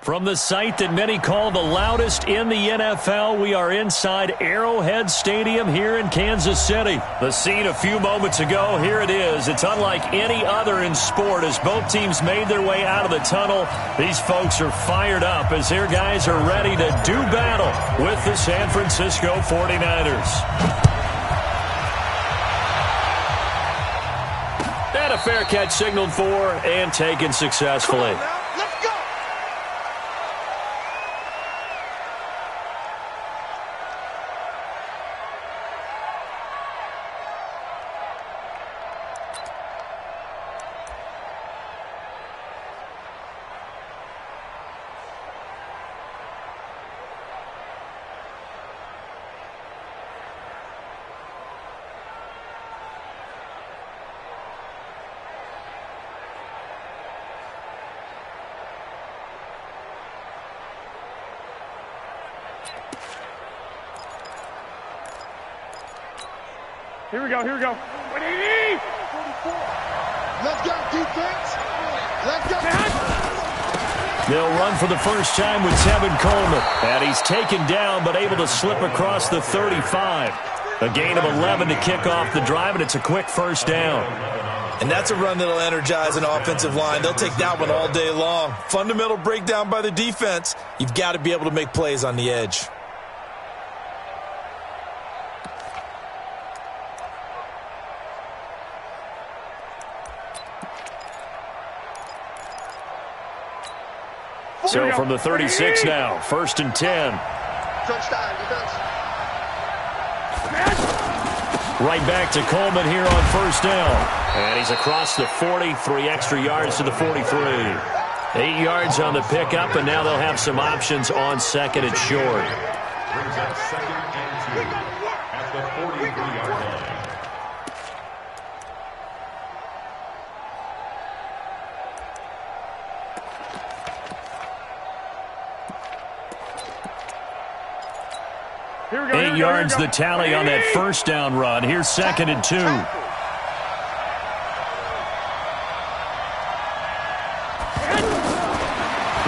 From the site that many call the loudest in the NFL, we are inside Arrowhead Stadium here in Kansas City. The scene a few moments ago, here it is. It's unlike any other in sport as both teams made their way out of the tunnel. These folks are fired up as their guys are ready to do battle with the San Francisco 49ers. And a fair catch signaled for and taken successfully. Here we go, here we go. 180! Let's go, defense! Let's go! They'll run for the first time with Tevin Coleman. And he's taken down but able to slip across the 35. A gain of 11 to kick off the drive, and it's a quick first down. And that's a run that'll energize an offensive line. They'll take that one all day long. Fundamental breakdown by the defense. You've got to be able to make plays on the edge. So from the 36 now, 1st and 10. Right back to Coleman here on first down. And he's across the 40, 3 extra yards to the 43. 8 yards on the pickup, and now they'll have some options on second and short. Brings up 2nd and 2 at the 43-yard line. Here we go, 8 yards the tally on that first down run. Here's 2nd and 2.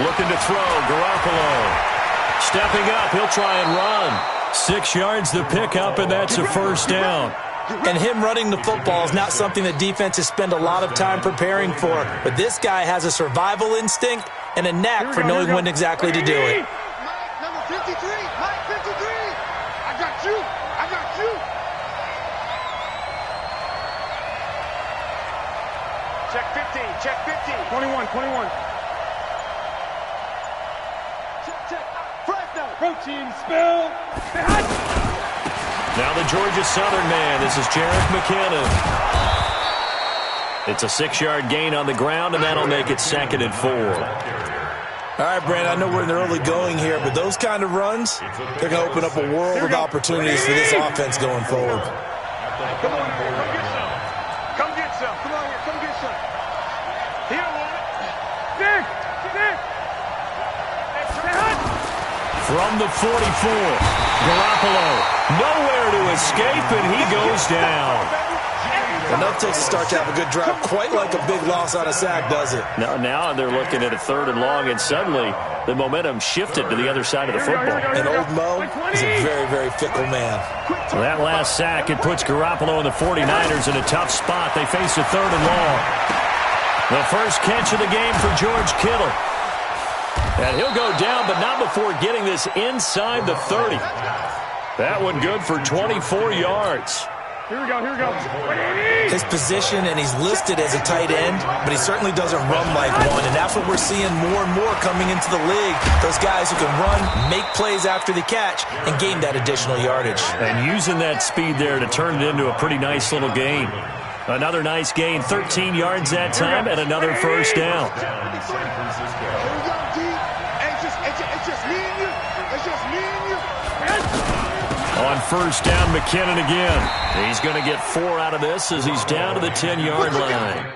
Looking to throw, Garoppolo. Stepping up, he'll try and run. 6 yards the pickup, and that's a first down. And him running the football is not something that defenses spend a lot of time preparing for. But this guy has a survival instinct and a knack for knowing when exactly to do it. Mike, number 53, Mike 53. I got you. I got you. Check 15, check 15. 21, 21. Check. Fresno. Protein spill. Now the Georgia Southern man. This is Jerick McKinnon. It's a 6-yard gain on the ground, and that'll make it 2nd and 4. All right, Brandon, I know we're in the early going here, but those kind of runs, they're going to open up a world of opportunities for this offense going forward. Come on here, come get some. Come get some. Come on here, come get some. He don't want it. Dig. From the 44, Garoppolo, nowhere to escape, and he goes down. Enough takes to start to have a good drive, quite like a big loss on a sack, does it? Now they're looking at a 3rd and long, and suddenly the momentum shifted to the other side of the football. And old Mo is a very, very fickle man. Well, that last sack, it puts Garoppolo and the 49ers in a tough spot. They face a 3rd and long. The first catch of the game for George Kittle. And he'll go down, but not before getting this inside the 30. That one good for 24 yards. Here we go. His position, and he's listed as a tight end, but he certainly doesn't run like one, and that's what we're seeing more and more coming into the league. Those guys who can run, make plays after the catch, and gain that additional yardage. And using that speed there to turn it into a pretty nice little gain. Another nice gain, 13 yards that time, and another first down. Here we go, D. It's just me and you. It's just me and you. On first down, McKinnon again. He's going to get 4 out of this as he's down to the 10-yard line.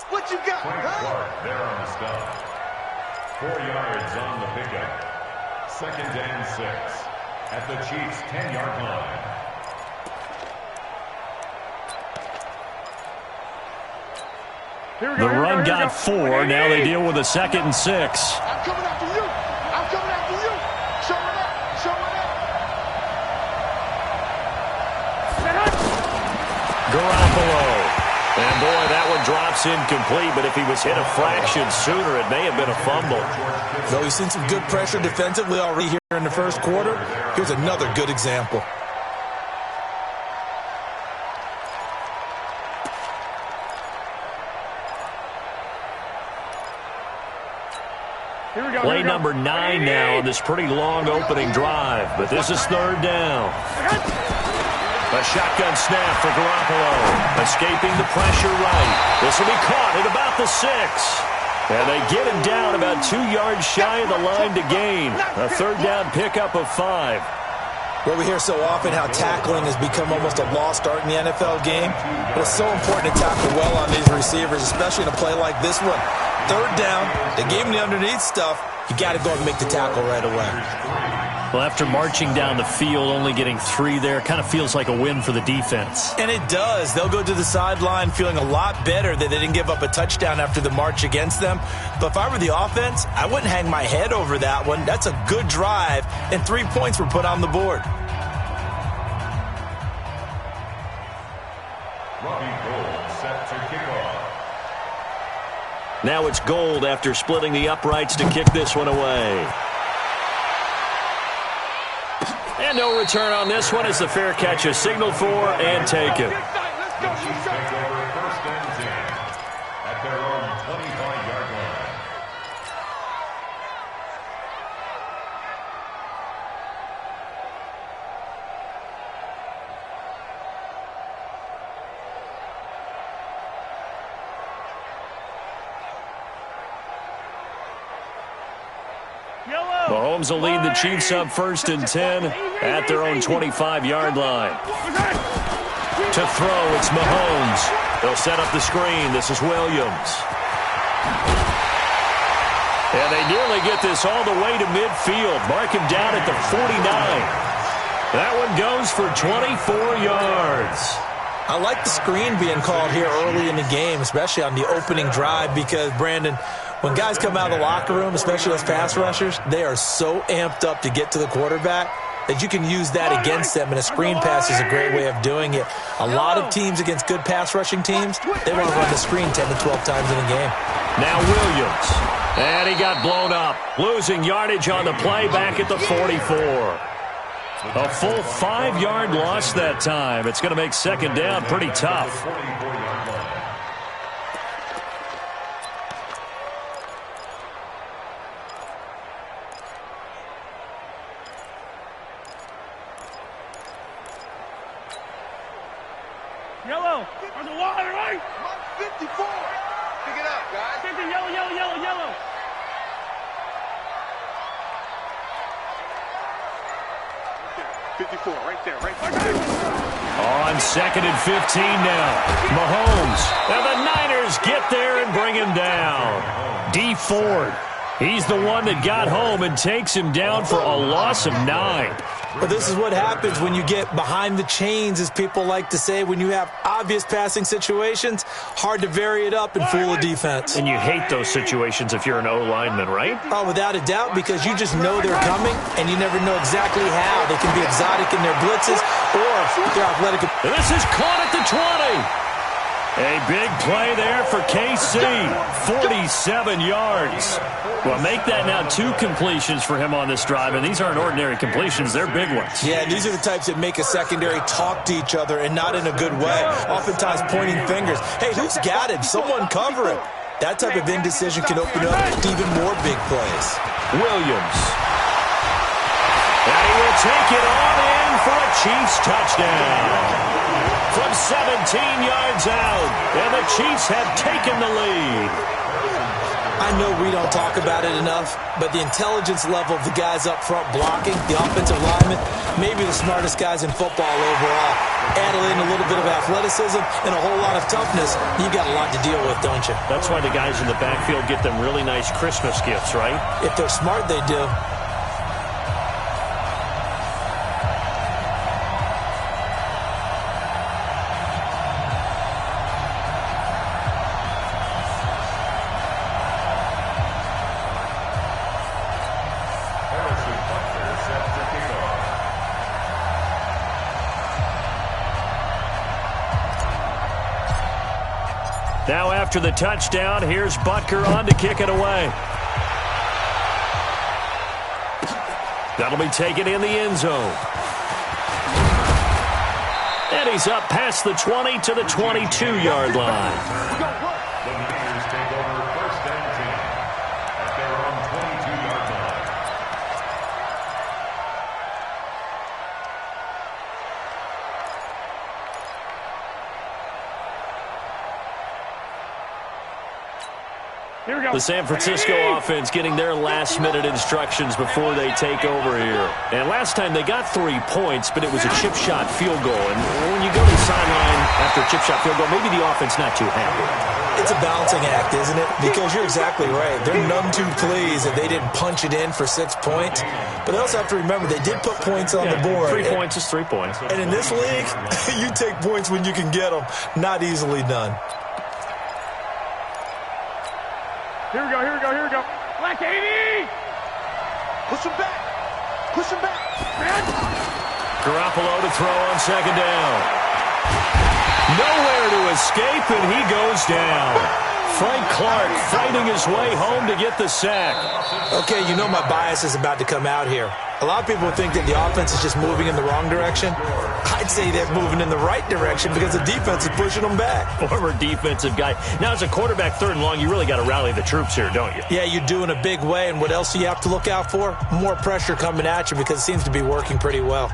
What you got, Frank huh? Clark there on the stop. 4 yards on the pickup. 2nd and 6 at the Chiefs' 10-yard line. The run got 4. Now they deal with a 2nd and 6. I'm coming after you. I'm coming after you. Show it up. Show it up. Garoppolo. And boy, that one drops incomplete, but if he was hit a fraction sooner, it may have been a fumble. Though he's seen some good pressure defensively already here in the first quarter, here's another good example. Play number 9 now on this pretty long opening drive, but this is 3rd down. A shotgun snap for Garoppolo, escaping the pressure right. This will be caught at about the 6. And they get him down about 2 yards shy of the line to gain. A 3rd down pickup of 5. Well, we hear so often how tackling has become almost a lost art in the NFL game. But it's so important to tackle well on these receivers, especially in a play like this one. 3rd down, they gave him the underneath stuff. You got to go and make the tackle right away. Well, after marching down the field, only getting 3 there, kind of feels like a win for the defense. And it does. They'll go to the sideline feeling a lot better that they didn't give up a touchdown after the march against them. But if I were the offense, I wouldn't hang my head over that one. That's a good drive, and 3 points were put on the board. Set to kick off. Now it's Gold after splitting the uprights to kick this one away. And no return on this one as the fair catch is signaled for and taken. The Chiefs take over 1st and 10 at their own 25-yard line. Mahomes will lead the Chiefs up 1st and 10 at their own 25-yard line. To throw, it's Mahomes. They'll set up the screen. This is Williams. And they nearly get this all the way to midfield. Mark him down at the 49. That one goes for 24 yards. I like the screen being called here early in the game, especially on the opening drive, because, Brandon, when guys come out of the locker room, especially those pass rushers, they are so amped up to get to the quarterback that you can use that against them, and a screen pass is a great way of doing it. A lot of teams against good pass rushing teams, they want to run the screen 10 to 12 times in a game. Now Williams. And he got blown up, losing yardage on the play back at the 44. A full 5-yard loss that time. It's going to make 2nd down pretty tough. Yellow. On the water, right? 54. Pick it up, guys. Take the yellow, yellow, yellow, yellow. Right there. 54, right there, right there. On 2nd and 15 now. Mahomes. And the Niners get there and bring him down. D. Ford. He's the one that got home and takes him down for a loss of 9. But this is what happens when you get behind the chains, as people like to say. When you have obvious passing situations, hard to vary it up and fool the defense. And you hate those situations if you're an O-lineman, right? Oh, without a doubt, because you just know they're coming, and you never know exactly how. They can be exotic in their blitzes, or they're athletic. This is caught at the 20. A big play there for KC. 47 yards. Well, make that now 2 completions for him on this drive, and these aren't ordinary completions. They're big ones. Yeah, these are the types that make a secondary talk to each other, and not in a good way. Oftentimes pointing fingers. Hey, who's got it? Someone cover it. That type of indecision can open up even more big plays. Williams. And he will take it on in for a Chiefs touchdown. From 17 yards out, and the Chiefs have taken the lead. I know we don't talk about it enough, but the intelligence level of the guys up front blocking, the offensive linemen, maybe the smartest guys in football overall. Add in a little bit of athleticism and a whole lot of toughness. You've got a lot to deal with, don't you? That's why the guys in the backfield get them really nice Christmas gifts, right? If they're smart, they do. Now after the touchdown, here's Butker on to kick it away. That'll be taken in the end zone. And he's up past the 20 to the 22-yard line. The Niners take over first and 10 at their own 22-yard line. Here we go. The San Francisco offense getting their last-minute instructions before they take over here. And last time they got 3 points, but it was a chip shot field goal. And when you go to the sideline after a chip shot field goal, maybe the offense not too happy. It's a balancing act, isn't it? Because you're exactly right. They're none too pleased that they didn't punch it in for 6 points. But they also have to remember they did put points on the board. 3 points is 3 points. And in this league, you take points when you can get them. Not easily done. Here we go, here we go, here we go. Black 80! Push him back. Push him back. Garoppolo to throw on second down. Nowhere to escape, and he goes down. Frank Clark fighting his way home to get the sack. Okay, you know my bias is about to come out here. A lot of people think that the offense is just moving in the wrong direction. I'd say they're moving in the right direction because the defense is pushing them back. Former defensive guy. Now, as a quarterback, third and long, you really got to rally the troops here, don't you? Yeah, you do in a big way. And what else do you have to look out for? More pressure coming at you because it seems to be working pretty well.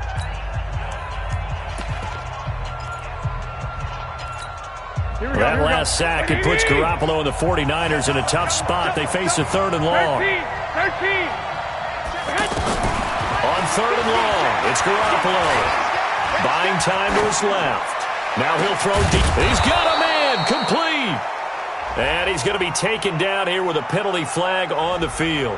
That last sack, it puts Garoppolo and the 49ers in a tough spot. They face a third and long. 13. On third and long, it's Garoppolo. Buying time to his left. Now he'll throw deep. He's got a man, complete. And he's going to be taken down here with a penalty flag on the field.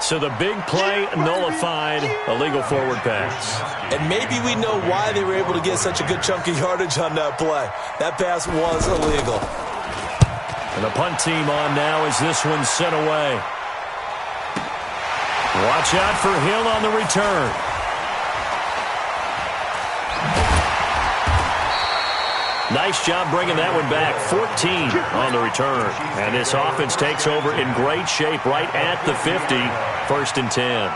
So the big play nullified, a legal forward pass. And maybe we know why they were able to get such a good chunk of yardage on that play. That pass was illegal. And the punt team on now as this one's sent away. Watch out for Hill on the return. Nice job bringing that one back. 14 on the return. And this offense takes over in great shape right at the 50. First and 10.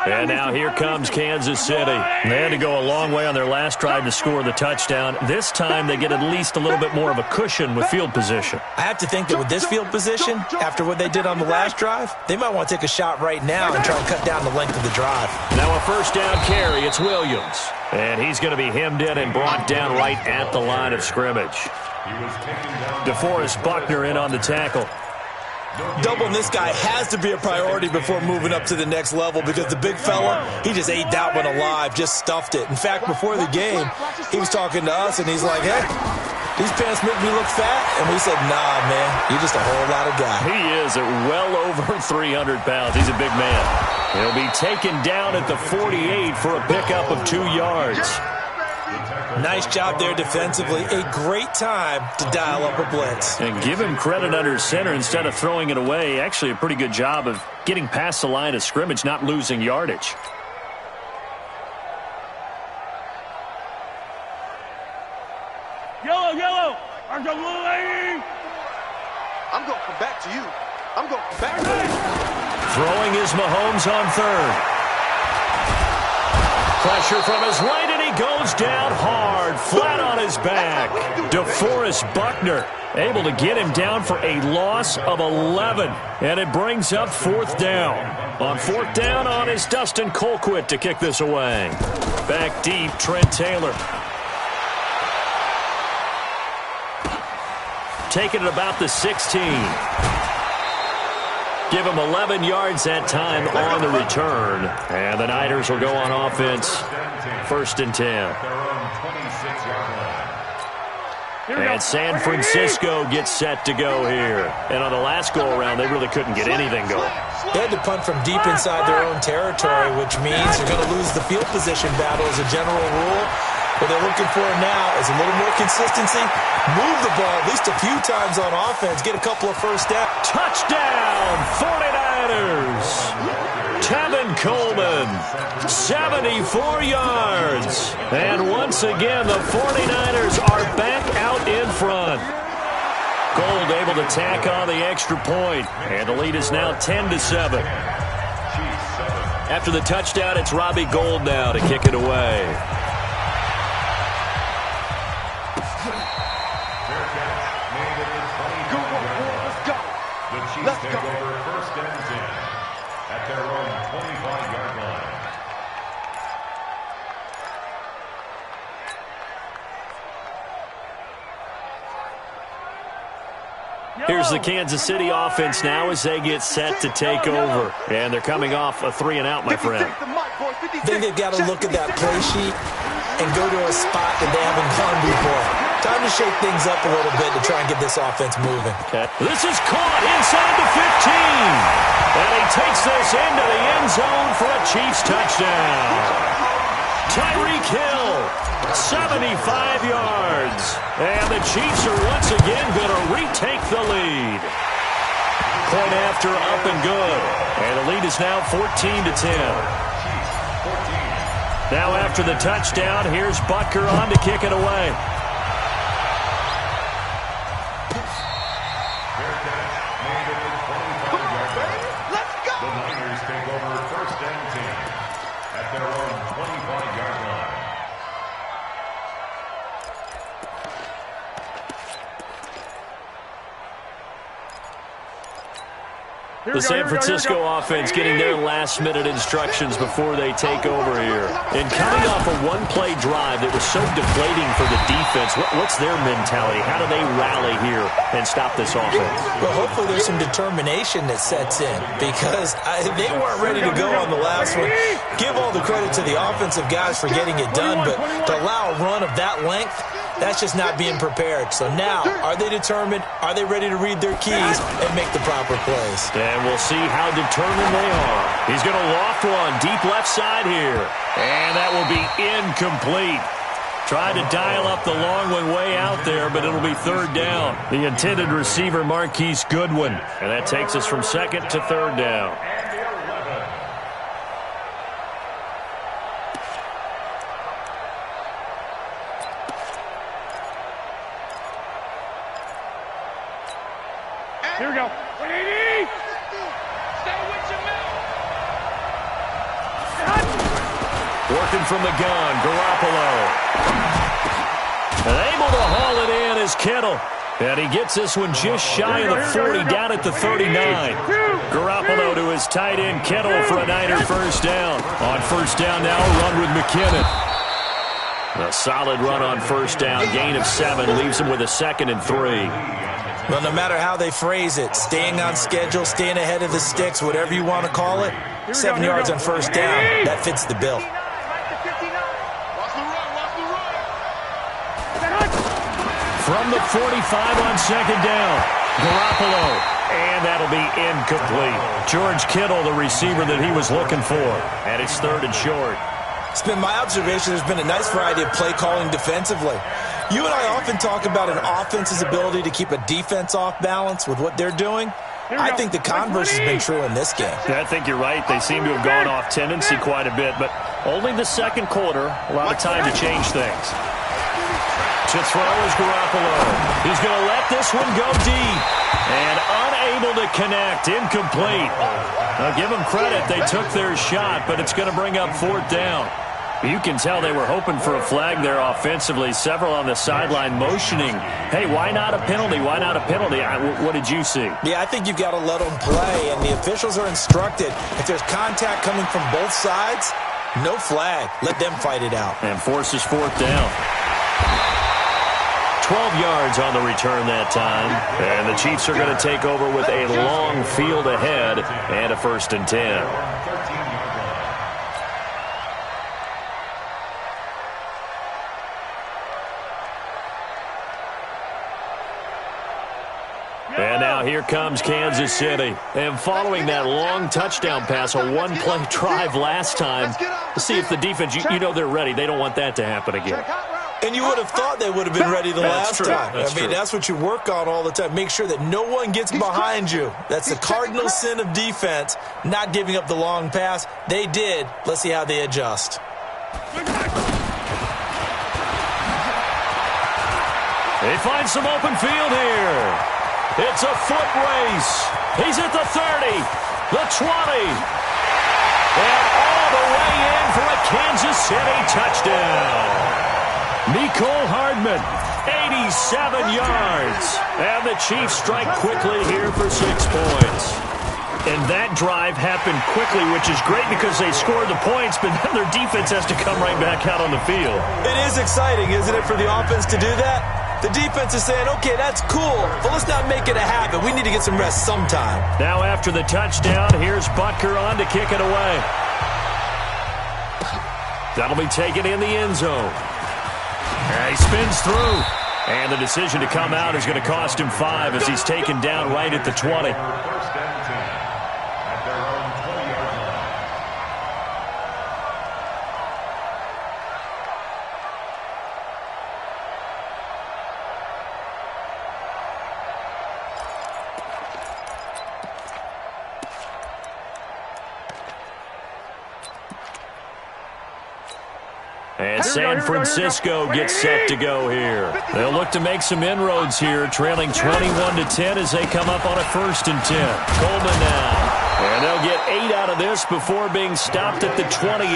And now here comes Kansas City. They had to go a long way on their last drive to score the touchdown. This time they get at least a little bit more of a cushion with field position. I have to think that with this field position, after what they did on the last drive, they might want to take a shot right now and try and cut down the length of the drive. Now a first down carry. It's Williams. And he's going to be hemmed in and brought down right at the line of scrimmage. DeForest Buckner in on the tackle. Doubling this guy has to be a priority before moving up to the next level because the big fella, he just ate that one alive, just stuffed it. In fact, before the game, he was talking to us, and he's like, hey, these pants make me look fat. And we said, nah, man, you're just a whole lot of guy. He is at well over 300 pounds. He's a big man. He'll be taken down at the 48 for a pickup of 2 yards. Nice job there defensively. A great time to dial up a blitz. And give him credit under center instead of throwing it away. Actually a pretty good job of getting past the line of scrimmage, not losing yardage. Yellow. I'm going blue lady. I'm going to come back to you. I'm going to come back to you. Throwing is Mahomes on third. Pressure from his right, and he goes down hard, flat on his back. DeForest Buckner able to get him down for a loss of 11. And it brings up fourth down. On fourth down on is Dustin Colquitt to kick this away. Back deep, Trent Taylor. taken at about the 16. Give him 11 yards that time on the return. And the Niners will go on offense, 1st and 10. And San Francisco gets set to go here. And on the last go-around, they really couldn't get anything going. They had to punt from deep inside their own territory, which means they're going to lose the field position battle as a general rule. What they're looking for now is a little more consistency. Move the ball at least a few times on offense. Get a couple of first downs. Touchdown, 49ers. Tevin Coleman, 74 yards. And once again, the 49ers are back out in front. Gold able to tack on the extra point. And the lead is now 10-7. After the touchdown, it's Robbie Gould now to kick it away. Let's take over 1st and 10 at their own 25-yard line. Here's the Kansas City offense now as they get set to take over. And they're coming off a 3-and-out, my friend. I think they've got to look at that play sheet and go to a spot that they haven't gone before. Time to shake things up a little bit to try and get this offense moving. Okay. This is caught inside the 15. And he takes this into the end zone for a Chiefs touchdown. Tyreek Hill, 75 yards. And the Chiefs are once again going to retake the lead. Point after, up and good. And the lead is now 14-10. Now after the touchdown, here's Butker on to kick it away. The Niners take over 1st and 10 at their own 25-yard line. The San Francisco offense getting their last-minute instructions before they take over here. And coming off a one-play drive that was so deflating for the defense, what's their mentality? How do they rally here and stop this offense? Well, hopefully there's some determination that sets in because they weren't ready to go on the last one. Give all the credit to the offensive guys for getting it done, but to allow a run of that length, that's just not being prepared. So now, are they determined? Are they ready to read their keys and make the proper plays? And we'll see how determined they are. He's going to loft one deep left side here. And that will be incomplete. Tried to dial up the long one way out there, but it'll be 3rd down. The intended receiver, Marquise Goodwin. And that takes us from 2nd to 3rd down. Here we go. 180. Stay with your man. Working from the gun, Garoppolo. And able to haul it in is Kittle. And he gets this one just shy of the 40, down at the 39. Garoppolo to his tight end, Kittle, for a Niner 1st down. On 1st down now, run with McKinnon. A solid run on 1st down, gain of 7, leaves him with a 2nd and 3. Well, no matter how they phrase it, staying on schedule, staying ahead of the sticks, whatever you want to call it, 7 yards on 1st down, that fits the bill. From the 45 on 2nd down, Garoppolo. And that'll be incomplete. George Kittle, the receiver that he was looking for. And it's 3rd and short. It's been my observation there's been a nice variety of play calling defensively. You and I often talk about an offense's ability to keep a defense off balance with what they're doing. I think the converse has been true in this game. I think you're right. They seem to have gone off tendency quite a bit, but only the 2nd quarter, a lot of time to change things. To throw is Garoppolo. He's going to let this one go deep. And unable to connect. Incomplete. Now, give them credit. They took their shot, but it's going to bring up 4th down. You can tell they were hoping for a flag there offensively. Several on the sideline motioning. Hey, why not a penalty? Why not a penalty? What did you see? Yeah, I think you've got to let them play, and the officials are instructed. If there's contact coming from both sides, no flag. Let them fight it out. And forces 4th down. 12 yards on the return that time. And the Chiefs are going to take over with a long field ahead and a 1st and 10. And now here comes Kansas City. And following that long touchdown pass, a one-play drive last time, to see if the defense, you know they're ready. They don't want that to happen again. And you would have thought they would have been ready the last time. I mean, that's what you work on all the time. Make sure that no one gets behind you. That's the cardinal sin of defense, not giving up the long pass. They did. Let's see how they adjust. They find some open field here. It's a foot race. He's at the 30, the 20, and all the way in for a Kansas City touchdown. Nicole Hardman, 87 yards. And the Chiefs strike quickly here for 6 points. And that drive happened quickly, which is great because they scored the points, but then their defense has to come right back out on the field. It is exciting, isn't it, for the offense to do that? The defense is saying, okay, that's cool, but let's not make it a habit. We need to get some rest sometime. Now after the touchdown, here's Butker on to kick it away. That'll be taken in the end zone. And he spins through. And the decision to come out is going to cost him 5 as he's taken down right at the 20. And San Francisco gets set to go here. They'll look to make some inroads here, trailing 21-10 as they come up on a 1st and 10. Coleman now. And they'll get 8 out of this before being stopped at the 28.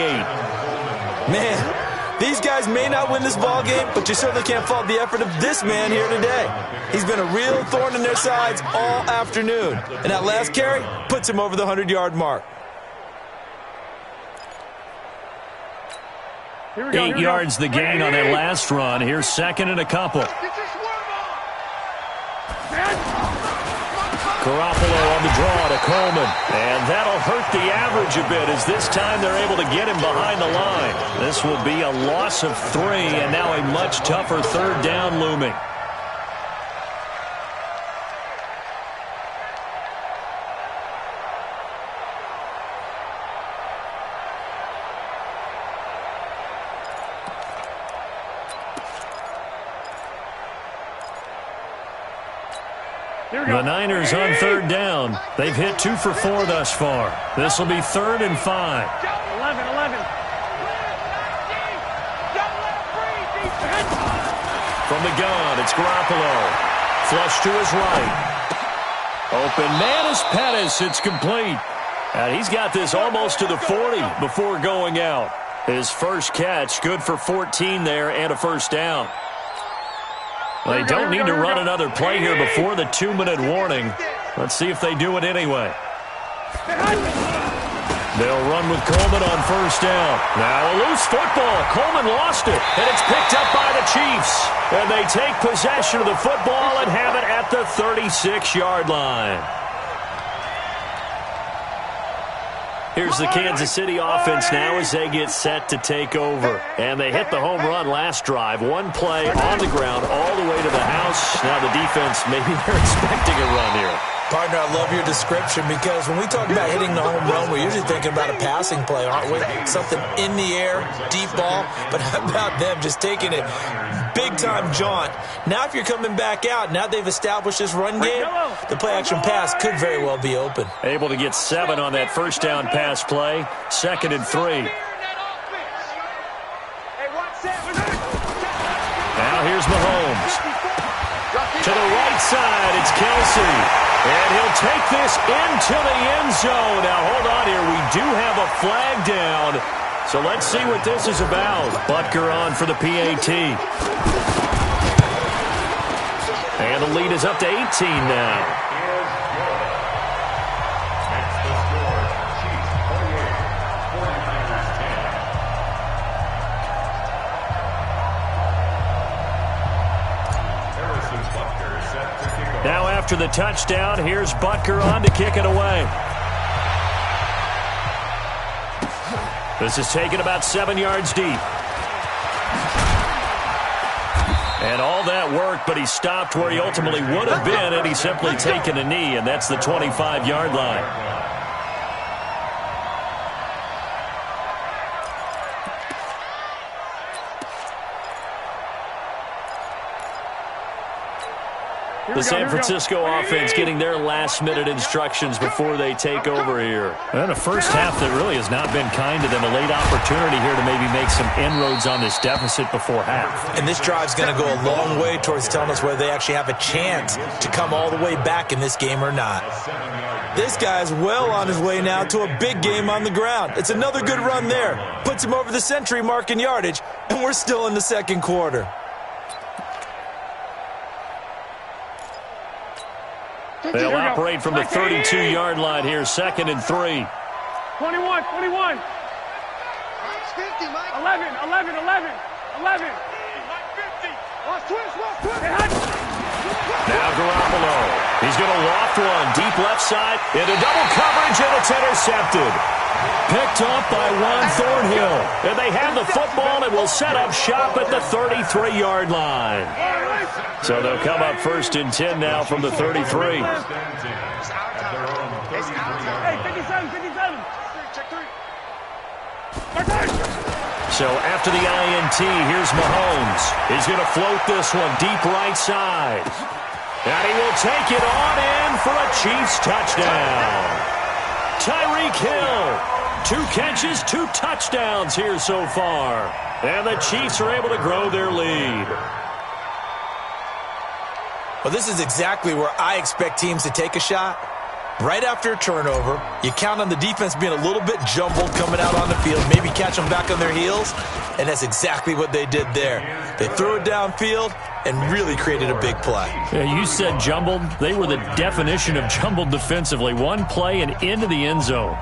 Man, these guys may not win this ball game, but you certainly can't fault the effort of this man here today. He's been a real thorn in their sides all afternoon. And that last carry puts him over the 100-yard mark. 8 yards the gain on that last run. Here's 2nd and a couple. Garoppolo on the draw to Coleman. And that'll hurt the average a bit as this time they're able to get him behind the line. This will be a loss of 3 and now a much tougher 3rd down looming. The Niners on 3rd down. They've hit 2 for 4 thus far. This will be 3rd and 5. 11. From the gun, it's Garoppolo. Flush to his right. Open man is Pettis. It's complete. And he's got this almost to the 40 before going out. His first catch, good for 14 there and a 1st down. They don't need to run another play here before the 2-minute warning. Let's see if they do it anyway. They'll run with Coleman on 1st down. Now a loose football. Coleman lost it, and it's picked up by the Chiefs. And they take possession of the football and have it at the 36-yard line. Here's the Kansas City offense now as they get set to take over. And they hit the home run last drive. 1 play on the ground all the way to the house. Now the defense, maybe they're expecting a run here. Partner, I love your description because when we talk about hitting the home run, we're usually thinking about a passing play, aren't we? Something in the air, deep ball. But how about them just taking it big-time jaunt? Now if you're coming back out, now they've established this run game, the play-action pass could very well be open. Able to get 7 on that 1st down pass play. 2nd and 3. Now here's Mahomes. To the right side, it's Kelsey. And he'll take this into the end zone. Now, hold on here. We do have a flag down. So let's see what this is about. Butker on for the PAT. And the lead is up to 18 now. Now after the touchdown, here's Butker on to kick it away. This is taken about 7 yards deep. And all that worked, but he stopped where he ultimately would have been had he simply taken a knee, and that's the 25-yard line. The San Francisco offense getting their last-minute instructions before they take over here. And a first half that really has not been kind to them. A late opportunity here to maybe make some inroads on this deficit before half. And this drive's going to go a long way towards telling us whether they actually have a chance to come all the way back in this game or not. This guy's well on his way now to a big game on the ground. It's another good run there. Puts him over the century mark in yardage, and we're still in the second quarter. They'll operate from the 32-yard line here, 2nd and 3. 21. 11. Now Garoppolo. He's going to loft one. Deep left side. Into double coverage, and it's intercepted. Picked off by Juan Thornhill. And they have the football and will set up shop at the 33-yard line. So they'll come up 1st and 10 now from the 33. Hey, 57. So after the INT, here's Mahomes. He's going to float this one deep right side. And he will take it on in for a Chiefs touchdown. Tyreek Hill. 2 catches, 2 touchdowns here so far. And the Chiefs are able to grow their lead. Well, this is exactly where I expect teams to take a shot. Right after a turnover, you count on the defense being a little bit jumbled coming out on the field, maybe catch them back on their heels, and that's exactly what they did there. They threw it downfield and really created a big play. Yeah, you said jumbled. They were the definition of jumbled defensively. One play and into the end zone.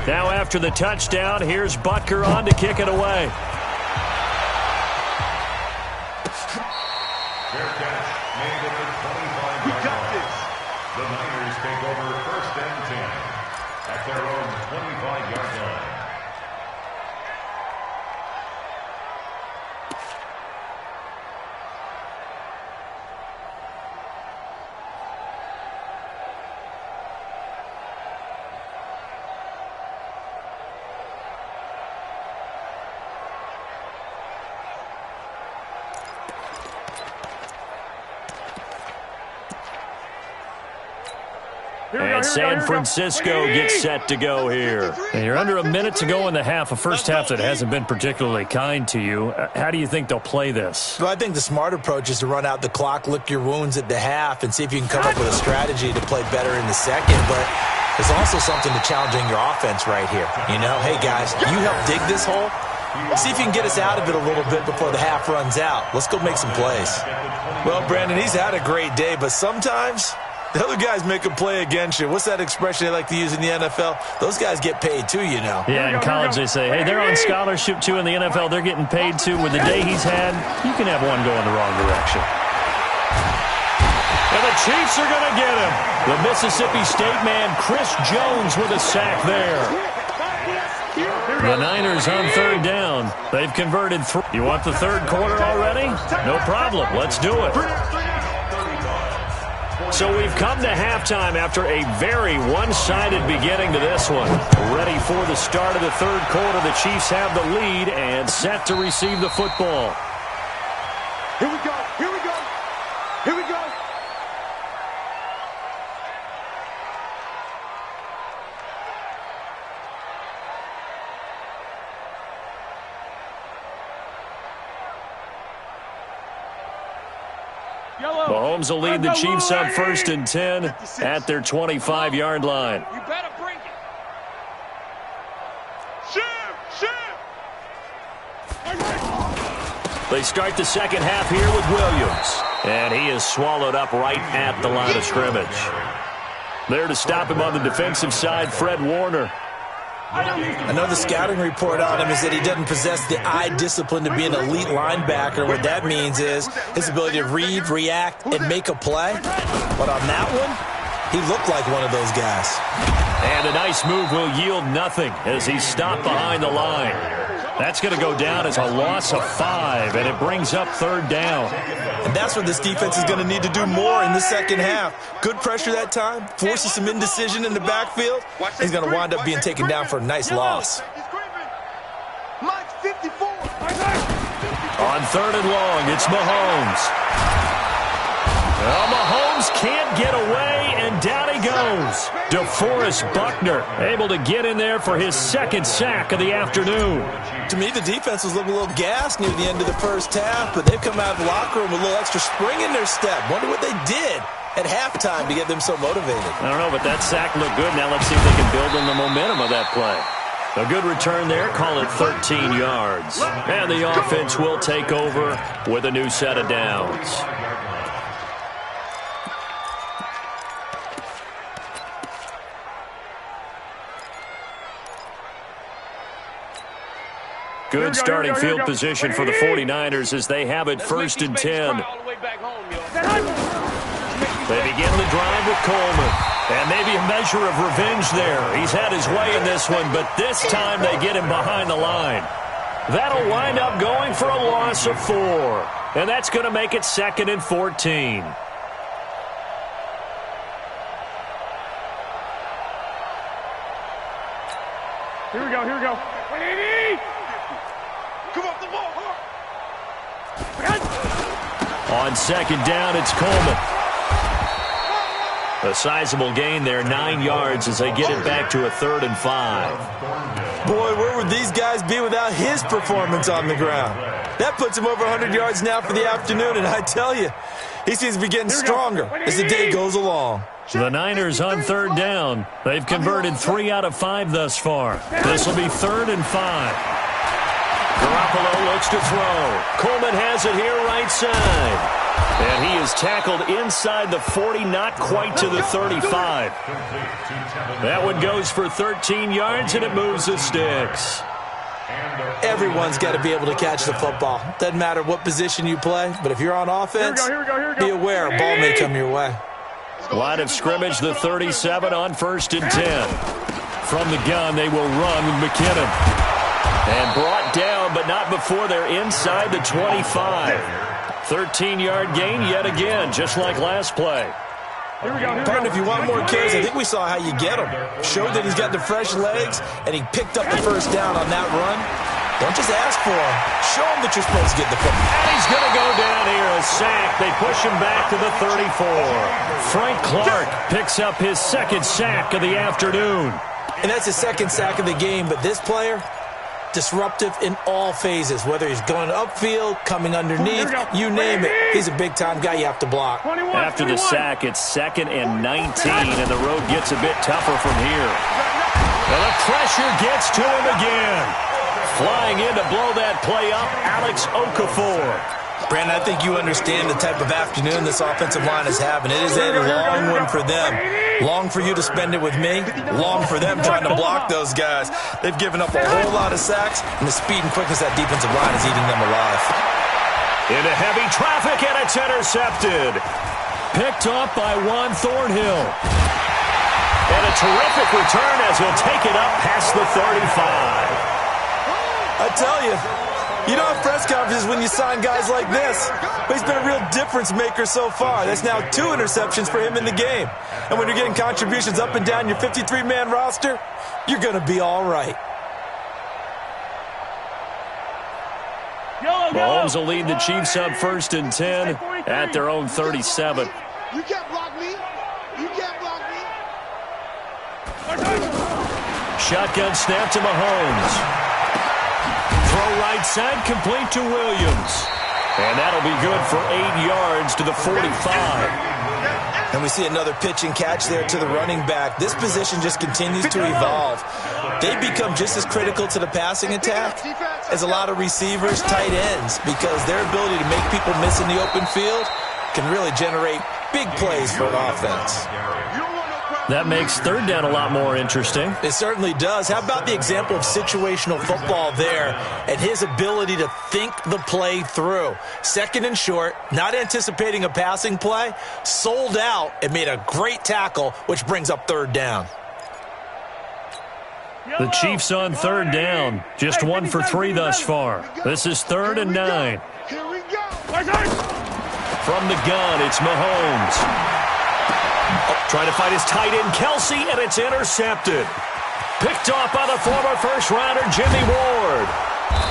Now after the touchdown, here's Butker on to kick it away. Fair catch made at the 25-yard line. The Niners take over 1st and 10 at their own 25-yard line. And San Francisco gets set to go here. And you're under a minute to go in the half, a first half that hasn't been particularly kind to you. How do you think they'll play this? Well, I think the smart approach is to run out the clock, lick your wounds at the half, and see if you can come up with a strategy to play better in the second. But there's also something to challenging your offense right here. You know, hey, guys, you help dig this hole. See if you can get us out of it a little bit before the half runs out. Let's go make some plays. Well, Brandon, he's had a great day, but sometimes the other guys make a play against you. What's that expression they like to use in the NFL? Those guys get paid too, you know. Yeah, in college they say, hey, they're on scholarship too. In the NFL, they're getting paid too. With the day he's had, you can have one go in the wrong direction. And the Chiefs are going to get him. The Mississippi State man, Chris Jones, with a sack there. The Niners on 3rd down. They've converted 3. You want the 3rd quarter already? No problem. Let's do it. So we've come to halftime after a very one-sided beginning to this one. Ready for the start of the 3rd quarter. The Chiefs have the lead and set to receive the football. Here we go. Here we go. Here we go. Mahomes will lead the Chiefs up 1st and 10 at their 25-yard line. You better bring it. They start the second half here with Williams. And he is swallowed up right at the line of scrimmage. There to stop him on the defensive side, Fred Warner. I know the scouting report on him is that he doesn't possess the eye discipline to be an elite linebacker. What that means is his ability to read, react, and make a play. But on that one, he looked like one of those guys. And a nice move will yield nothing as he's stopped behind the line. That's going to go down as a loss of 5, and it brings up 3rd down. And that's what this defense is going to need to do more in the second half. Good pressure that time, forces some indecision in the backfield. He's going to wind up being taken down for a nice loss. Mike's 54. On 3rd and long, it's Mahomes. Well, Mahomes can't get away, and down he goes. DeForest Buckner able to get in there for his 2nd sack of the afternoon. To me, the defense was looking a little gassed near the end of the first half, but they've come out of the locker room with a little extra spring in their step. Wonder what they did at halftime to get them so motivated. I don't know, but that sack looked good. Now let's see if they can build on the momentum of that play. A good return there. Call it 13 yards. And the offense will take over with a new set of downs. Good starting field position for the 49ers as they have it 1st and 10. They begin the drive with Coleman. And maybe a measure of revenge there. He's had his way in this one, but this time they get him behind the line. That'll wind up going for a loss of 4. And that's going to make it 2nd and 14. Here we go, here we go. 180! Come off the ball, On 2nd down, it's Coleman. A sizable gain there, 9 yards as they get it back to a 3rd and 5. Boy, where would these guys be without his performance on the ground? That puts him over 100 yards now for the afternoon, and I tell you, he seems to be getting stronger as the day goes along. The Niners on 3rd down. They've converted 3 out of 5 thus far. This will be 3rd and 5. Garoppolo looks to throw. Coleman has it here right side. And he is tackled inside the 40, not quite to the 35. That one goes for 13 yards, and it moves the sticks. Everyone's got to be able to catch the football. Doesn't matter what position you play, but if you're on offense, be aware a ball may come your way. Line of scrimmage, the 37 on 1st and 10. From the gun, they will run with McKinnon. And brought down, but not before they're inside the 25. 13-yard gain yet again, just like last play. Pardon, if you want more carries, I think we saw how you get him. Showed that he's got the fresh legs, and he picked up the 1st down on that run. Don't just ask for him. Show him that you're supposed to get the football. And he's going to go down here, a sack. They push him back to the 34. Frank Clark picks up his 2nd sack of the afternoon. And that's his 2nd sack of the game, but this player, disruptive in all phases, whether he's going upfield, coming underneath, you name it. He's a big-time guy you have to block. After the sack, it's 2nd and 19, and the road gets a bit tougher from here. And the pressure gets to him again. Flying in to blow that play up, Alex Okafor. Brandon, I think you understand the type of afternoon this offensive line is having. It is a long one for them. Long for you to spend it with me. Long for them trying to block those guys. They've given up a whole lot of sacks, and the speed and quickness of that defensive line is eating them alive. Into heavy traffic, and it's intercepted. Picked off by Juan Thornhill. And a terrific return as he'll take it up past the 35. I tell you, you don't have press conferences when you sign guys like this. But he's been a real difference maker so far. That's now 2 interceptions for him in the game. And when you're getting contributions up and down your 53-man roster, you're going to be all right. Mahomes will lead the Chiefs up 1st and 10 at their own 37. You can't block me. You can't block me. Shotgun snap to Mahomes. Throw right side, complete to Williams. And that'll be good for 8 yards to the 45. And we see another pitch and catch there to the running back. This position just continues to evolve. They become just as critical to the passing attack as a lot of receivers, tight ends, because their ability to make people miss in the open field can really generate big plays for an offense. You don't want no That makes third down a lot more interesting. It certainly does. How about the example of situational football there and his ability to think the play through? Second and short, not anticipating a passing play, sold out and made a great tackle, which brings up third down. The Chiefs on third down. Just 1 for 3 thus far. This is 3rd and 9. Here we go. From the gun, it's Mahomes. Trying to find his tight end, Kelsey, and it's intercepted. Picked off by the former first-rounder, Jimmy Ward.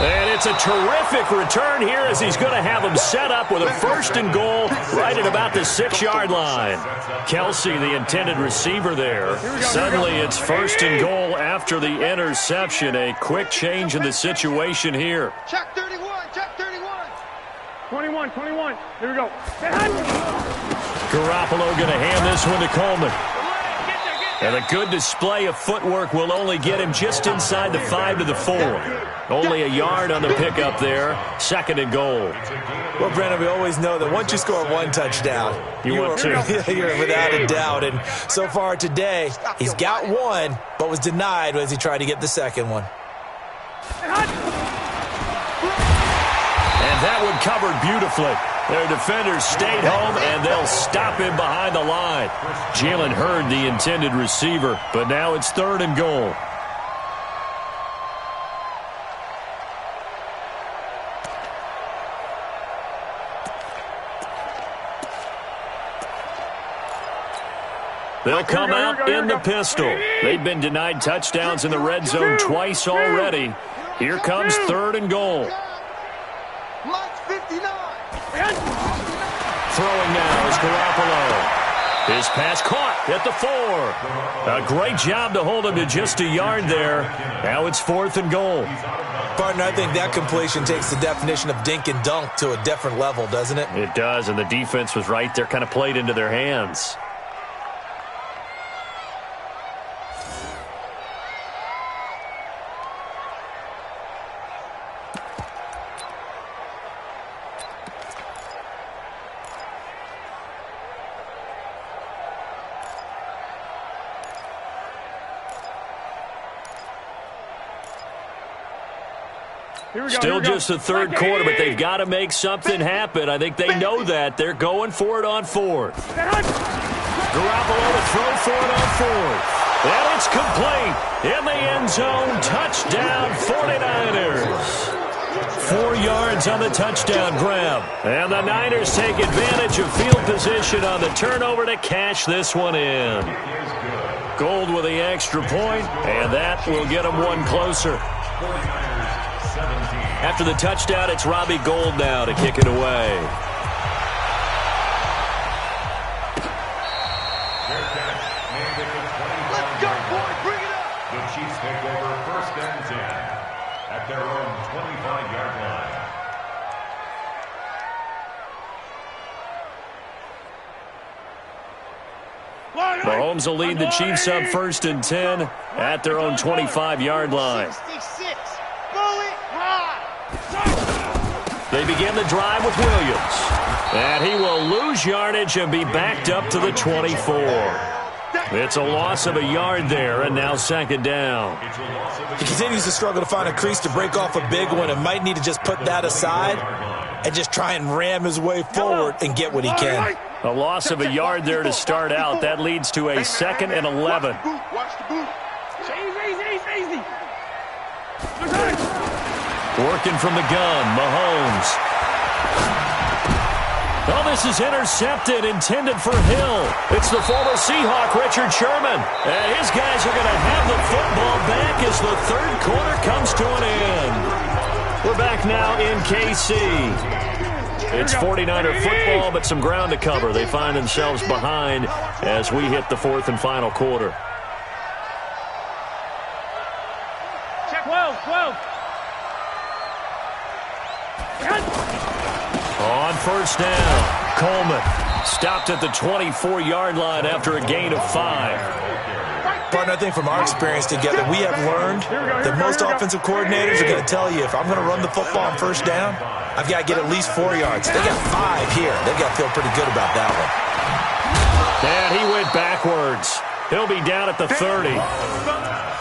And it's a terrific return here as he's going to have him set up with a 1st and goal right at about the 6-yard line. Kelsey, the intended receiver there. Suddenly it's 1st and goal after the interception. A quick change in the situation here. Check 31. Check 31. 21. Here we go. Garoppolo going to hand this one to Coleman. And a good display of footwork will only get him just inside the 5 to the 4. Only a yard on the pickup there. 2nd and goal. Well, Brandon, we always know that once you score 1 touchdown, you're without a doubt. And so far today, he's got 1, but was denied as he tried to get the 2nd one. And that one covered beautifully. Their defenders stayed home, and they'll stop him behind the line. Jalen Hurd, the intended receiver, but now it's 3rd and goal. They'll come out in the pistol. They've been denied touchdowns in the red zone twice already. Here comes 3rd and goal. Throwing now is Garoppolo. His pass caught at the 4. A great job to hold him to just a yard there. Now it's 4th and goal. Partner, I think that completion takes the definition of dink and dunk to a different level, doesn't it? It does, and the defense was right there, kind of played into their hands. Still just the 3rd quarter, but they've got to make something happen. I think they know that. They're going for it on 4th. Garoppolo to throw for it on 4th. And it's complete. In the end zone, touchdown 49ers. 4 yards on the touchdown grab. And the Niners take advantage of field position on the turnover to cash this one in. Gold with the extra point, and that will get them 1 closer. After the touchdown, it's Robbie Gould now to kick it away. Let's go, boy. Bring it up. The Chiefs take over 1st and 10 at their own 25-yard line. Mahomes will lead the Chiefs up 1st and 10 at their own 25-yard line. 66. Bullet high. They begin the drive with Williams. And he will lose yardage and be backed up to the 24. It's a loss of a yard there, and now 2nd down. He continues to struggle to find a crease to break off a big one and might need to just put that aside and just try and ram his way forward and get what he can. A loss of a yard there to start out. That leads to a 2nd and 11. Watch the boot. Easy. Working from the gun, Mahomes. Oh, this is intercepted, intended for Hill. It's the former Seahawk, Richard Sherman. And his guys are going to have the football back as the 3rd quarter comes to an end. We're back now in KC. It's 49er football, but some ground to cover. They find themselves behind as we hit the 4th and final quarter. Check 12. On 1st down, Coleman stopped at the 24-yard line after a gain of 5. Partner, I think from our experience together, we have learned that most offensive coordinators are going to tell you, if I'm going to run the football on 1st down, I've got to get at least 4 yards. They got 5 here. They've got to feel pretty good about that one. And he went backwards. He'll be down at the 30.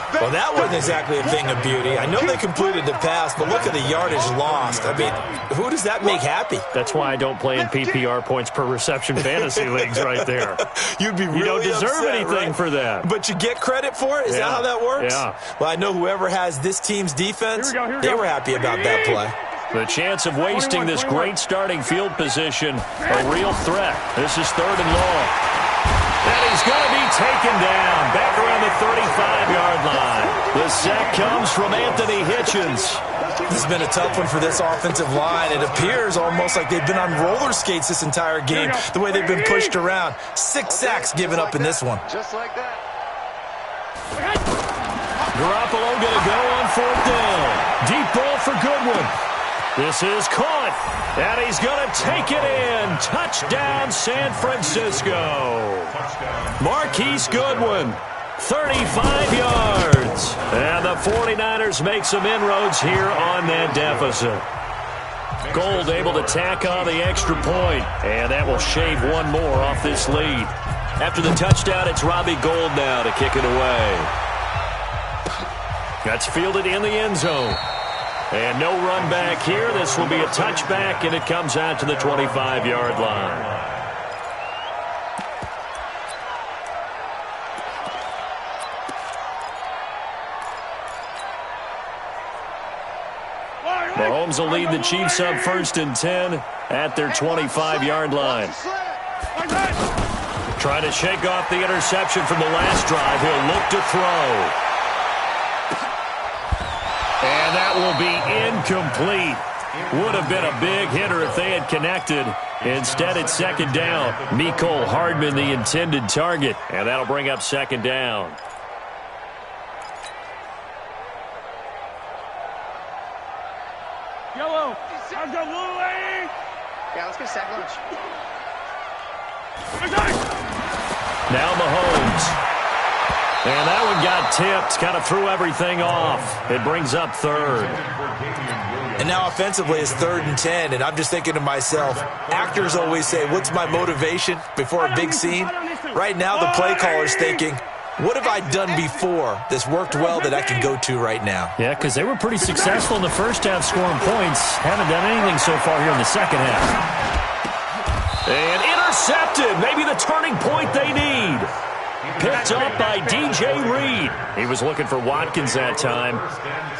Well, that wasn't exactly a thing of beauty. I know they completed the pass, but look at the yardage lost. I mean, who does that make happy? That's why I don't play in PPR points per reception fantasy leagues right there. You'd be really You don't deserve upset, anything right? for that. But you get credit for it? Is that how that works? Yeah. Well, I know whoever has this team's defense, they were happy about that play. The chance of wasting this great starting field position, a real threat. This is 3rd and long. And he's going to be taken down back around the 35-yard line. The sack comes from Anthony Hitchens. This has been a tough one for this offensive line. It appears almost like they've been on roller skates this entire game, the way they've been pushed around. 6 sacks given up in this one. Just like that. Garoppolo going to go on 4th down. Deep ball for Goodwin. This is caught, and he's going to take it in. Touchdown, San Francisco. Marquise Goodwin, 35 yards. And the 49ers make some inroads here on that deficit. Gold able to tack on the extra point, and that will shave one more off this lead. After the touchdown, it's Robbie Gould now to kick it away. That's fielded in the end zone. And no run back here. This will be a touchback, and it comes out to the 25-yard line. Mahomes will lead the Chiefs up 1st and 10 at their 25-yard line. Trying to shake off the interception from the last drive. He'll look to throw. And that will be incomplete. Would have been a big hitter if they had connected. Instead, it's 2nd down. Mecole Hardman, the intended target. And that'll bring up 2nd down. Yellow. I've got little lane. Yeah, let's get sack lunch. Now Mahomes. And that one got tipped. Kind of threw everything off. It brings up 3rd. And now offensively it's 3rd and 10, and I'm just thinking to myself, actors always say, what's my motivation before a big scene? Right now the play caller's thinking, what have I done before that's worked well that I can go to right now? Yeah, because they were pretty successful in the first half scoring points. Haven't done anything so far here in the second half. And intercepted. Maybe the turning point they need. Picked up by DJ Reed. He was looking for Watkins that time.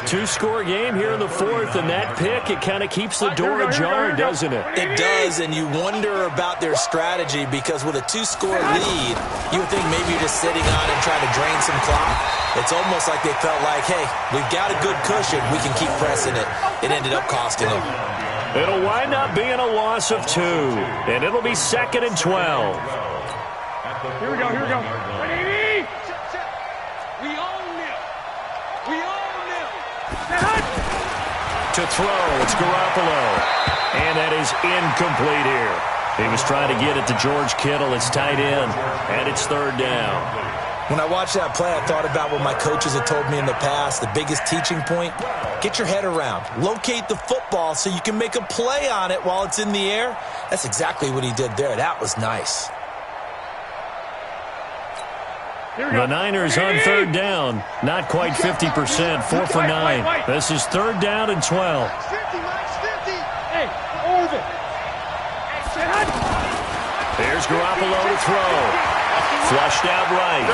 2-score game here in the 4th, and that pick, it kind of keeps the door ajar, doesn't it? It does, and you wonder about their strategy because with a 2-score lead, you would think maybe you're just sitting on and trying to drain some clock. It's almost like they felt like, hey, we've got a good cushion. We can keep pressing it. It ended up costing them. It'll wind up being a loss of 2, and it'll be 2nd and 12. Here we go, here we go. Ready? We own it. We own it. To throw, it's Garoppolo. And that is incomplete here. He was trying to get it to George Kittle, his tight end, and it's 3rd down. When I watched that play, I thought about what my coaches had told me in the past. The biggest teaching point, get your head around. Locate the football so you can make a play on it while it's in the air. That's exactly what he did there. That was nice. The Niners on 3rd down. Not quite 50%. 4 for 9. This is 3rd down and 12. Hey, over. Here's Garoppolo to throw. Flushed out right.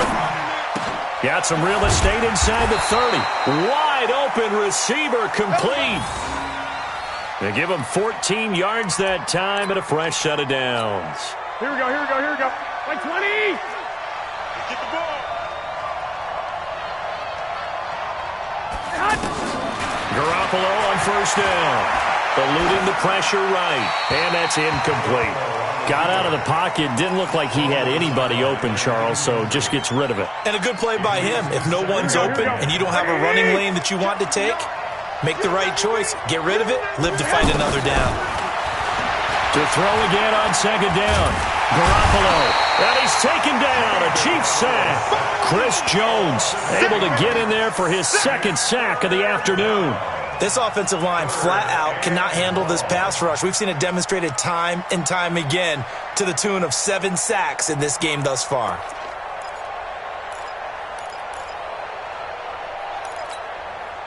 Got some real estate inside the 30. Wide open receiver complete. They give him 14 yards that time and a fresh set of downs. Here we go, here we go, here we go. Like 20. Get the ball. Garoppolo on 1st down. Eluding the pressure right. And that's incomplete. Got out of the pocket. Didn't look like he had anybody open, Charles, so just gets rid of it. And a good play by him. If no one's open and you don't have a running lane that you want to take, make the right choice. Get rid of it. Live to fight another down. To throw again on 2nd down. Garoppolo. And he's taken down. A Chiefs sack. Chris Jones able to get in there for his 2nd sack of the afternoon. This offensive line flat out cannot handle this pass rush. We've seen it demonstrated time and time again to the tune of 7 sacks in this game thus far.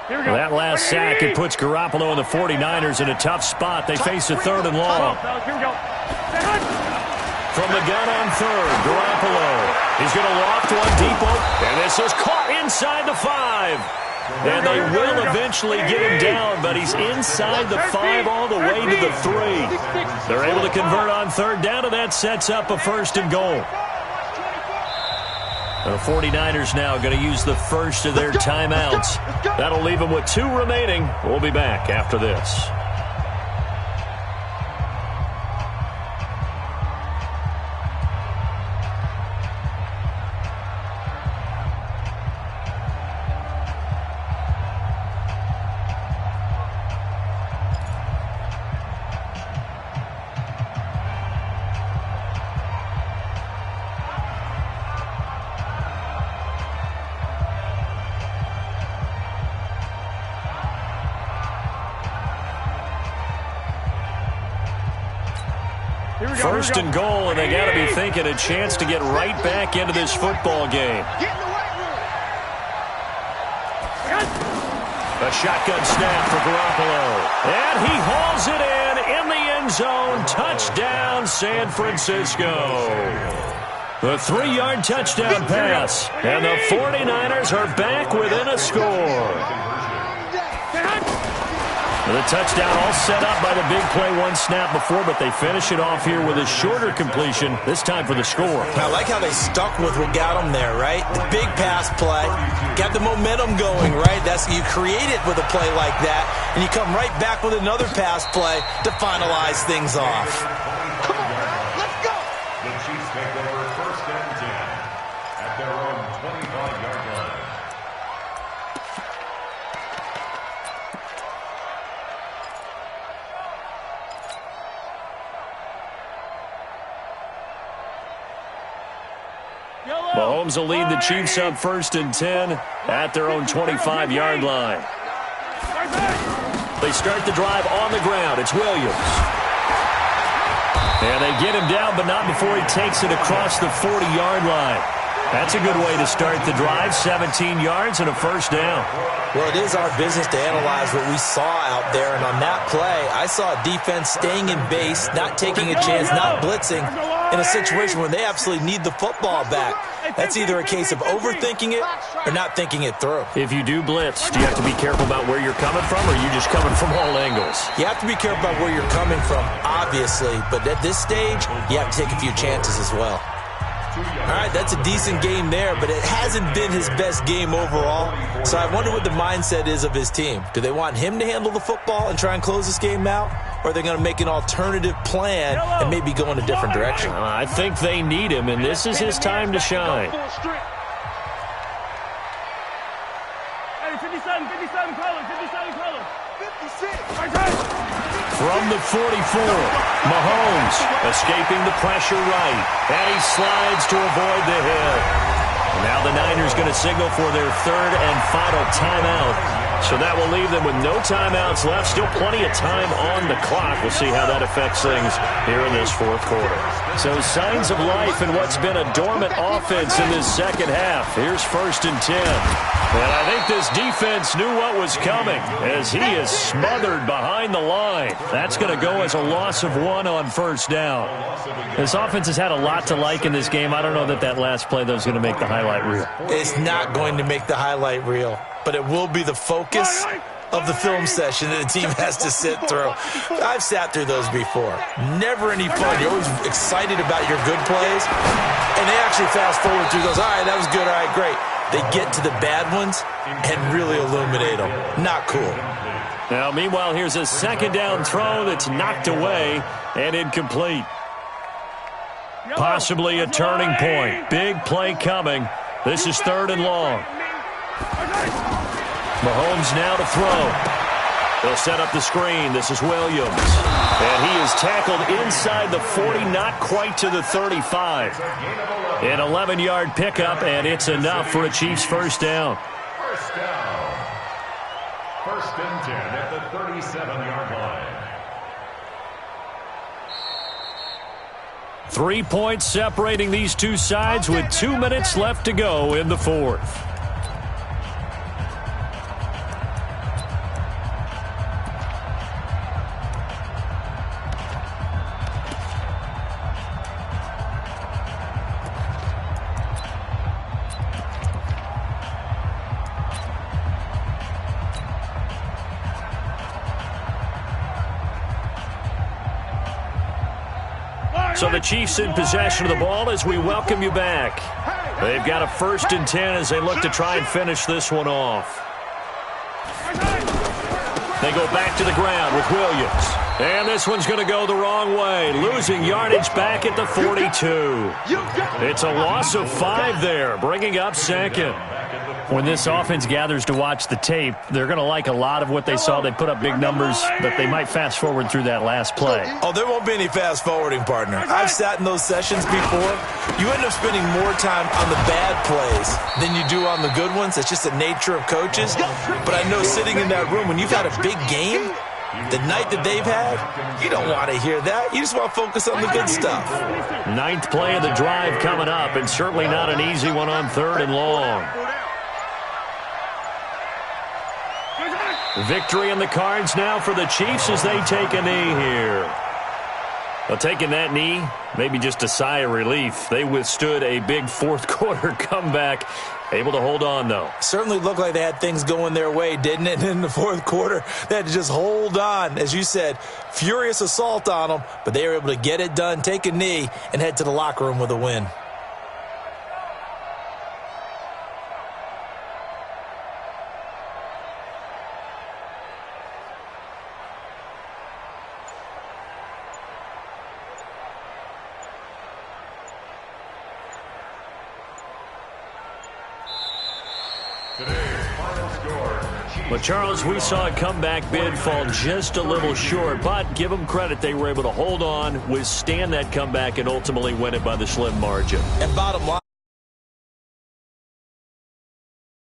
Well, that last sack, it puts Garoppolo and the 49ers in a tough spot. They face a 3rd and long. From the gun on 3rd, Garoppolo. He's going to loft one deep, and this is caught inside the 5. And they will eventually get him down, but he's inside the 5 all the way to the 3. They're able to convert on 3rd down, and that sets up a 1st and goal. The 49ers now going to use the first of their timeouts. That'll leave them with 2 remaining. We'll be back after this. First and goal, and they got to be thinking a chance to get right back into this football game. A shotgun snap for Garoppolo. And he hauls it in the end zone. Touchdown, San Francisco. The 3-yard touchdown pass. And the 49ers are back within a score. The touchdown all set up by the big play, one snap before, but they finish it off here with a shorter completion, this time for the score. I like how they stuck with what got them there, right? The big pass play, got the momentum going, right? That's you create it with a play like that, and you come right back with another pass play to finalize things off. Come on, let's go. The Chiefs take over 1st and 10 at their own 25-yard line. Mahomes will lead the Chiefs up 1st and 10 at their own 25-yard line. They start the drive on the ground. It's Williams. And they get him down, but not before he takes it across the 40-yard line. That's a good way to start the drive, 17 yards and a 1st down. Well, it is our business to analyze what we saw out there, and on that play, I saw a defense staying in base, not taking a chance, not blitzing, in a situation where they absolutely need the football back. That's either a case of overthinking it or not thinking it through. If you do blitz, do you have to be careful about where you're coming from, or are you just coming from all angles? You have to be careful about where you're coming from, obviously, but at this stage, you have to take a few chances as well. All right, that's a decent game there, but it hasn't been his best game overall. So I wonder what the mindset is of his team. Do they want him to handle the football and try and close this game out? Or are they going to make an alternative plan and maybe go in a different direction? I think they need him, and this is his time to shine. From the 44, Mahomes escaping the pressure right, and he slides to avoid the hit. Now the Niners going to signal for their 3rd and final timeout. So that will leave them with no timeouts left. Still plenty of time on the clock. We'll see how that affects things here in this 4th quarter. So signs of life in what's been a dormant offense in this 2nd half. Here's 1st and 10. And I think this defense knew what was coming as he is smothered behind the line. That's going to go as a loss of 1 on 1st down. This offense has had a lot to like in this game. I don't know that that last play, though, is going to make the highlight reel. It's not going to make the highlight reel, but it will be the focus of the film session that the team has to sit through. I've sat through those before. Never any fun. You're always excited about your good plays, and they actually fast forward through those. All right, that was good. All right, great. They get to the bad ones and really illuminate them. Not cool. Now, meanwhile, here's a 2nd down throw that's knocked away and incomplete. Possibly a turning point. Big play coming. This is 3rd and long. Mahomes now to throw. They'll set up the screen. This is Williams. And he is tackled inside the 40, not quite to the 35. An 11-yard pickup, and it's enough for a Chiefs 1st down. 1st down. 1st and 10 at the 37-yard line. 3 points separating these two sides with 2 minutes left to go in the 4th. So the Chiefs in possession of the ball as we welcome you back. They've got a 1st and 10 as they look to try and finish this one off. They go back to the ground with Williams. And this one's going to go the wrong way, losing yardage back at the 42. It's a loss of 5 there, bringing up 2nd. When this offense gathers to watch the tape, they're going to like a lot of what they saw. They put up big numbers, but they might fast forward through that last play. Oh, there won't be any fast forwarding, partner. I've sat in those sessions before. You end up spending more time on the bad plays than you do on the good ones. It's just the nature of coaches. But I know sitting in that room, when you've had a big game, the night that they've had, you don't want to hear that. You just want to focus on the good stuff. 9th play of the drive coming up, and certainly not an easy one on 3rd and long. Victory in the cards now for the Chiefs as they take a knee here. Well, taking that knee, maybe just a sigh of relief. They withstood a big 4th quarter comeback. Able to hold on, though. Certainly looked like they had things going their way, didn't it? In the 4th quarter, they had to just hold on. As you said, furious assault on them, but they were able to get it done, take a knee, and head to the locker room with a win. But, Charles, we saw a comeback bid fall just a little short, but give them credit. They were able to hold on, withstand that comeback, and ultimately win it by the slim margin. And bottom line,